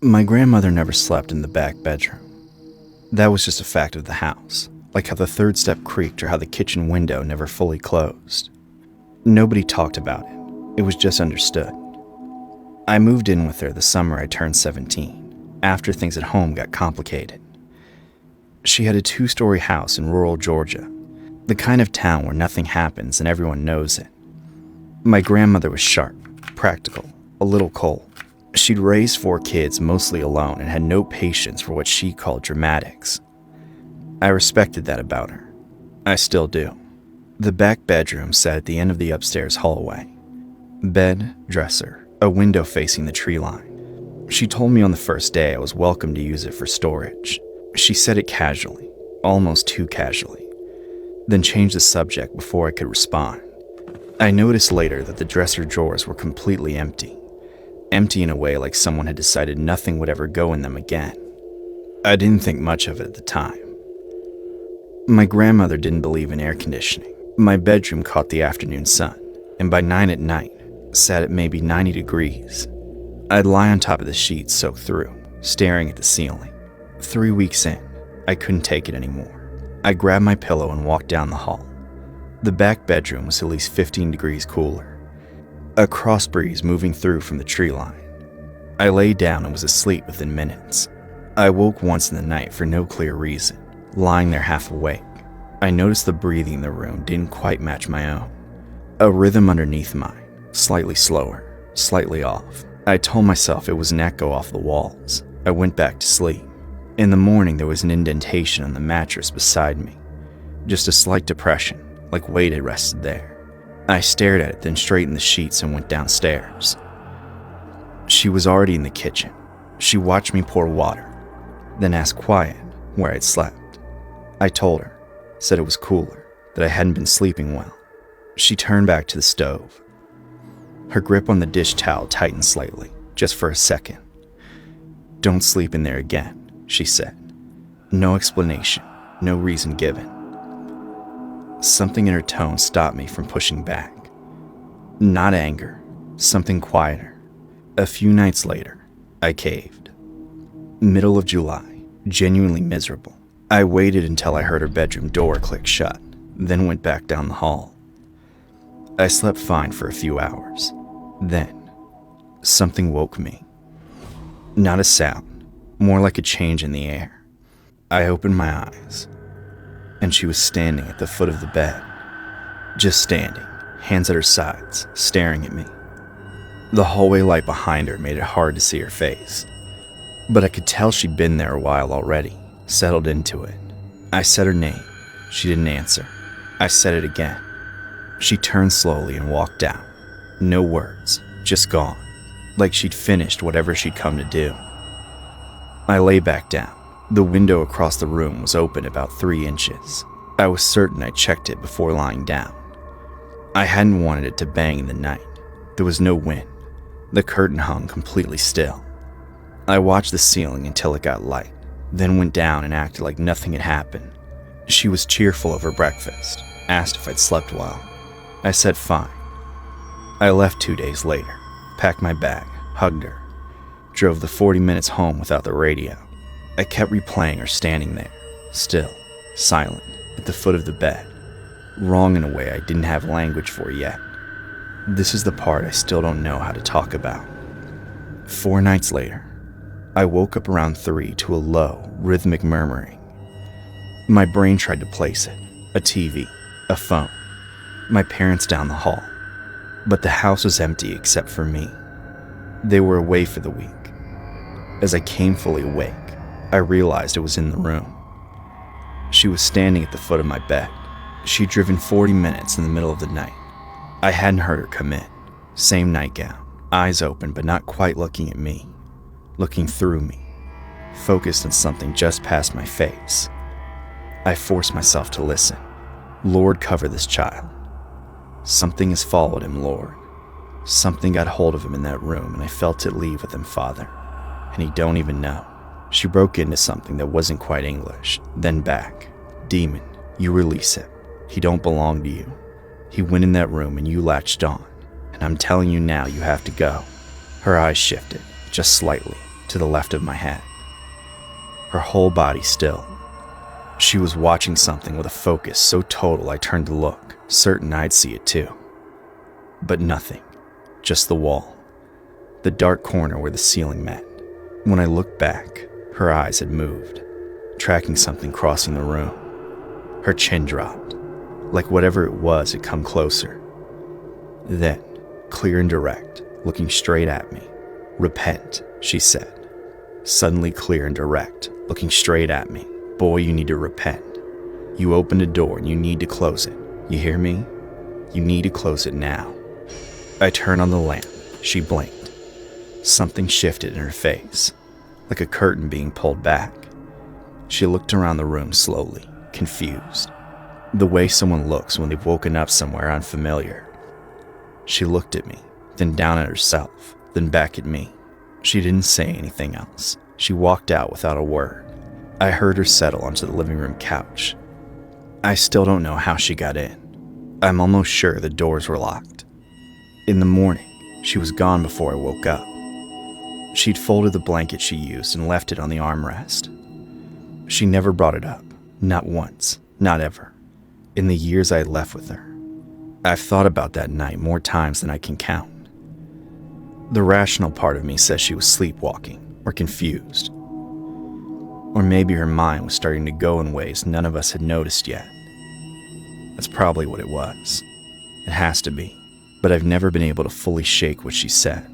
My grandmother never slept in the back bedroom. That was just a fact of the house, like how the third step creaked or how the kitchen window never fully closed. Nobody talked about it. It was just understood. I moved in with her the summer I turned 17, after things at home got complicated. She had a 2-story house in rural Georgia, the kind of town where nothing happens and everyone knows it. My grandmother was sharp, practical, a little cold. She'd raised 4 kids mostly alone and had no patience for what she called dramatics. I respected that about her. I still do. The back bedroom sat at the end of the upstairs hallway. Bed, dresser, a window facing the tree line. She told me on the first day I was welcome to use it for storage. She said it casually, almost too casually, then changed the subject before I could respond. I noticed later that the dresser drawers were completely empty. Empty in a way like someone had decided nothing would ever go in them again. I didn't think much of it at the time. My grandmother didn't believe in air conditioning. My bedroom caught the afternoon sun, and by 9 at night, sat at maybe 90 degrees. I'd lie on top of the sheets soaked through, staring at the ceiling. 3 weeks in, I couldn't take it anymore. I grabbed my pillow and walked down the hall. The back bedroom was at least 15 degrees cooler. A cross breeze moving through from the tree line. I lay down and was asleep within minutes. I woke once in the night for no clear reason, lying there half awake. I noticed the breathing in the room didn't quite match my own. A rhythm underneath mine, slightly slower, slightly off. I told myself it was an echo off the walls. I went back to sleep. In the morning, there was an indentation on the mattress beside me. Just a slight depression, like weight had rested there. I stared at it, then straightened the sheets and went downstairs. She was already in the kitchen. She watched me pour water, then asked quiet where I'd slept. I told her, said it was cooler, that I hadn't been sleeping well. She turned back to the stove. Her grip on the dish towel tightened slightly, just for a second. "Don't sleep in there again," she said. No explanation, no reason given. Something in her tone stopped me from pushing back. Not anger, something quieter. A few nights later, I caved. Middle of July, genuinely miserable. I waited until I heard her bedroom door click shut, then went back down the hall. I slept fine for a few hours. Then, something woke me. Not a sound, more like a change in the air. I opened my eyes, and she was standing at the foot of the bed. Just standing, hands at her sides, staring at me. The hallway light behind her made it hard to see her face, but I could tell she'd been there a while already, settled into it. I said her name. She didn't answer. I said it again. She turned slowly and walked out. No words, just gone, like she'd finished whatever she'd come to do. I lay back down. The window across the room was open about 3 inches. I was certain I checked it before lying down. I hadn't wanted it to bang in the night. There was no wind. The curtain hung completely still. I watched the ceiling until it got light, then went down and acted like nothing had happened. She was cheerful over breakfast, asked if I'd slept well. I said fine. I left 2 days later, packed my bag, hugged her, drove the 40 minutes home without the radio. I kept replaying her standing there, still, silent, at the foot of the bed, wrong in a way I didn't have language for yet. This is the part I still don't know how to talk about. 4 nights later, I woke up around 3 to a low, rhythmic murmuring. My brain tried to place it, a TV, a phone, my parents down the hall, but the house was empty except for me. They were away for the week. As I came fully awake, I realized it was in the room. She was standing at the foot of my bed. She'd driven 40 minutes in the middle of the night. I hadn't heard her come in. Same nightgown, eyes open but not quite looking at me, looking through me, focused on something just past my face. I forced myself to listen. Lord, cover this child. Something has followed him, Lord. Something got hold of him in that room, and I felt it leave with him, Father. And he don't even know. She broke into something that wasn't quite English, then back. Demon, you release him. He don't belong to you. He went in that room and you latched on. And I'm telling you now, you have to go. Her eyes shifted, just slightly, to the left of my head. Her whole body still. She was watching something with a focus so total I turned to look, certain I'd see it too. But nothing, just the wall, the dark corner where the ceiling met. When I looked back, her eyes had moved, tracking something crossing the room. Her chin dropped, like whatever it was had come closer. Then, clear and direct, looking straight at me, "Repent," she said. Suddenly clear and direct, looking straight at me. "Boy, you need to repent. You opened a door and you need to close it. You hear me? You need to close it now." I turned on the lamp. She blinked. Something shifted in her face, like a curtain being pulled back. She looked around the room slowly, confused. The way someone looks when they've woken up somewhere unfamiliar. She looked at me, then down at herself, then back at me. She didn't say anything else. She walked out without a word. I heard her settle onto the living room couch. I still don't know how she got in. I'm almost sure the doors were locked. In the morning, she was gone before I woke up. She'd folded the blanket she used and left it on the armrest. She never brought it up, not once, not ever, in the years I had left with her. I've thought about that night more times than I can count. The rational part of me says she was sleepwalking or confused. Or maybe her mind was starting to go in ways none of us had noticed yet. That's probably what it was. It has to be. But I've never been able to fully shake what she said.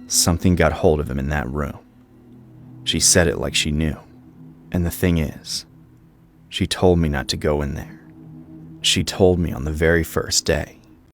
Something got hold of him in that room. She said it like she knew. And the thing is, she told me not to go in there. She told me on the very first day.